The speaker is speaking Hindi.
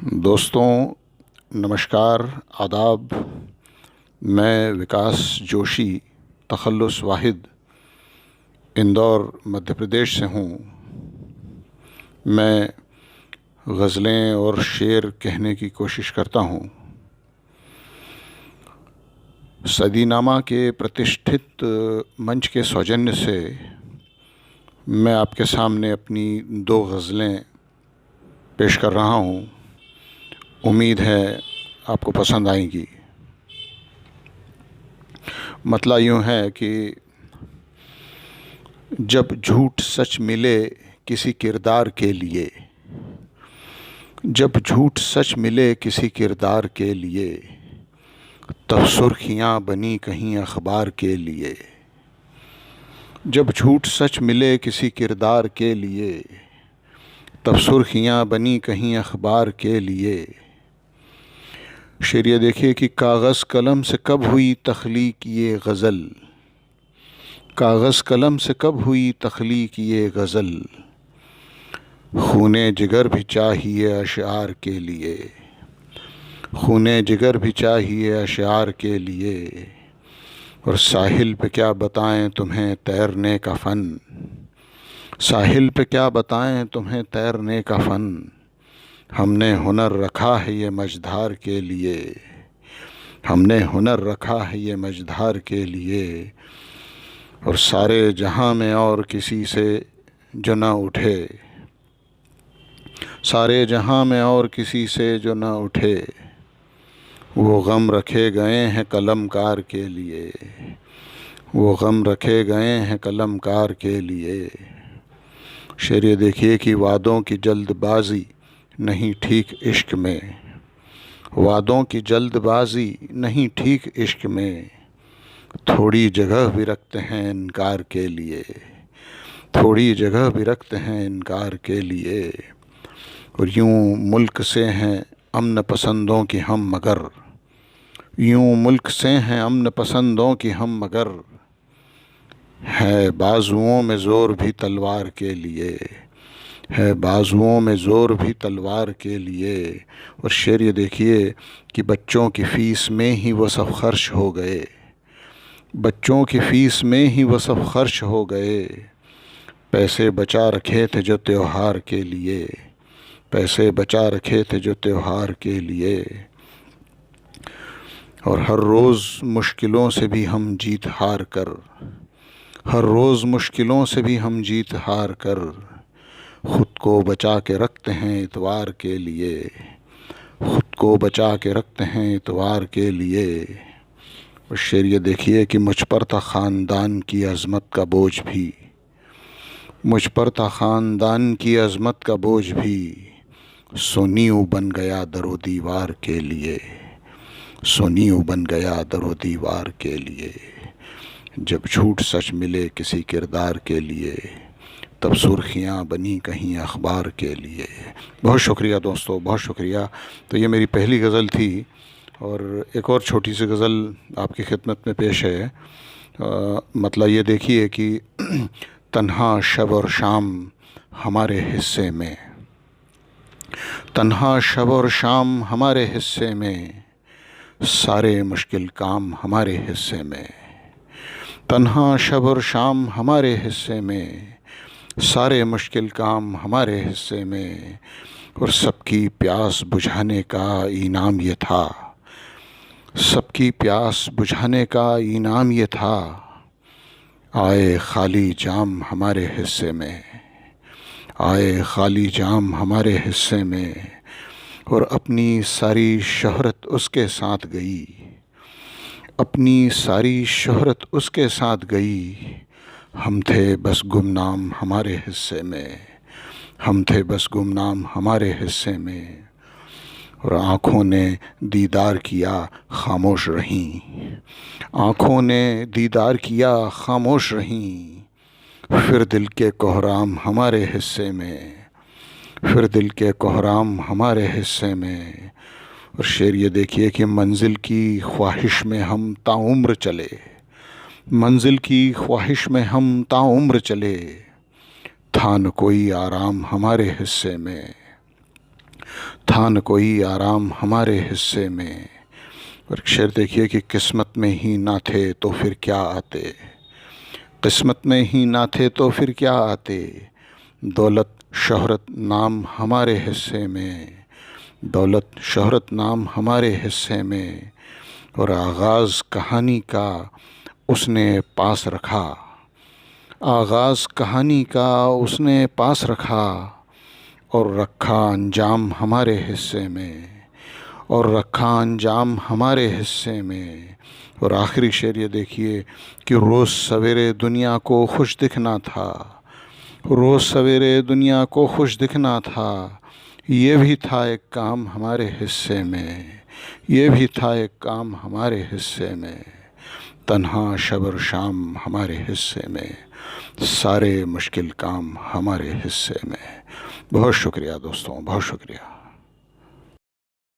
दोस्तों नमस्कार, आदाब। मैं विकास जोशी तखल्लुस वाहिद इंदौर मध्य प्रदेश से हूँ। मैं गज़लें और शेर कहने की कोशिश करता हूँ। सदीनामा के प्रतिष्ठित मंच के सौजन्य से मैं आपके सामने अपनी दो गज़लें पेश कर रहा हूँ। उम्मीद है आपको पसंद आएंगी। मतला यूँ है कि जब झूठ सच मिले किसी किरदार के लिए, जब झूठ सच मिले किसी किरदार के लिए, तब सुर्खियाँ बनी कहीं अखबार के लिए। जब झूठ सच मिले किसी किरदार के लिए, तब सुर्खियाँ बनी कहीं अखबार के लिए। शेर ये देखिए कि कागज़ कलम से कब हुई तख्लीक ये गज़ल, कागज़ कलम से कब हुई तख्लीक ये गज़ल, खूने जिगर भी चाहिए अशआर के लिए, खूने जिगर भी चाहिए अशआर के लिए। और साहिल पे क्या बताएं तुम्हें तैरने का फ़न, साहिल पे क्या बताएं तुम्हें तैरने का फ़न, हमने हुनर रखा है ये मझधार के लिए, हमने हुनर रखा है ये मझधार के लिए। और सारे जहां में और किसी से जो न उठे, सारे जहां में और किसी से जो न उठे, वो गम रखे गए हैं कलमकार के लिए, वो गम रखे गए हैं कलमकार के लिए। शेर ये देखिए कि वादों की जल्दबाजी नहीं ठीक इश्क में, वादों की जल्दबाजी नहीं ठीक इश्क में, थोड़ी जगह भी रखते हैं इनकार के लिए, थोड़ी जगह भी रखते हैं इनकार के लिए। और यूं मुल्क से हैं अमन पसंदों की हम मगर, यूं मुल्क से हैं अमन पसंदों की हम मगर, है बाजुओं में ज़ोर भी तलवार के लिए, है बाजुओं में ज़ोर भी तलवार के लिए। और शेर ये देखिए कि बच्चों की फ़ीस में ही वो सब खर्च हो गए, बच्चों की फ़ीस में ही वो सब खर्च हो गए, पैसे बचा रखे थे जो त्योहार के लिए, पैसे बचा रखे थे जो त्योहार के लिए। और हर रोज़ मुश्किलों से भी हम जीत हार कर, हर रोज़ मुश्किलों से भी हम जीत हार कर, ख़ुद को बचा के रखते हैं इतवार के लिए, ख़ुद को बचा के रखते हैं इतवार के लिए। और शेर ये देखिए कि मुझ पर था ख़ानदान की अज़मत का बोझ भी, मुझ पर था ख़ानदान की अज़मत का बोझ भी, सोनीऊ बन गया दरो दीवार के लिए, सोनीऊ बन गया दरो दीवार के लिए। जब झूठ सच मिले किसी किरदार के लिए, तब सुर्खियाँ बनी कहीं अखबार के लिए। बहुत शुक्रिया दोस्तों, बहुत शुक्रिया। तो ये मेरी पहली गज़ल थी और एक और छोटी सी गज़ल आपकी खिदमत में पेश है। मतलब ये देखिए कि तन्हा शब और शाम हमारे हिस्से में, तन्हा शब और शाम हमारे हिस्से में, सारे मुश्किल काम हमारे हिस्से में, तन्हा शब और शाम हमारे हिस्से में, सारे मुश्किल काम हमारे हिस्से में। और सबकी प्यास बुझाने का इनाम ये था, सबकी प्यास बुझाने का इनाम ये था, आए खाली जाम हमारे हिस्से में, आए खाली जाम हमारे हिस्से में। और अपनी सारी शोहरत उसके साथ गई, अपनी सारी शोहरत उसके साथ गई, हम थे बस गुमनाम हमारे हिस्से में, हम थे बस गुमनाम हमारे हिस्से में। और आँखों ने दीदार किया खामोश रहीं, आँखों ने दीदार किया खामोश रहीं, फिर दिल के कोहराम हमारे हिस्से में, फिर दिल के कोहराम हमारे हिस्से में। और शेर ये देखिए कि मंजिल की ख्वाहिश में हम ताउम्र चले, मंजिल की ख्वाहिश में हम ताउम्र चले, था न कोई आराम हमारे हिस्से में, था न कोई आराम हमारे हिस्से में। और एक शेर देखिए कि किस्मत में ही ना थे तो फिर क्या आते, किस्मत में ही ना थे तो फिर क्या आते, दौलत शोहरत नाम हमारे हिस्से में, दौलत शोहरत नाम हमारे हिस्से में। और आगाज़ कहानी का उसने पास रखा, आगाज़ कहानी का उसने पास रखा, और रखा अंजाम हमारे हिस्से में, और रखा अंजाम हमारे हिस्से में। और आखिरी शेर ये देखिए कि रोज़ सवेरे दुनिया को खुश दिखना था, रोज़ सवेरे दुनिया को खुश दिखना था, ये भी था एक काम हमारे हिस्से में, ये भी था एक काम हमारे हिस्से में। तन्हा शब और शाम हमारे हिस्से में, सारे मुश्किल काम हमारे हिस्से में। बहुत शुक्रिया दोस्तों, बहुत शुक्रिया।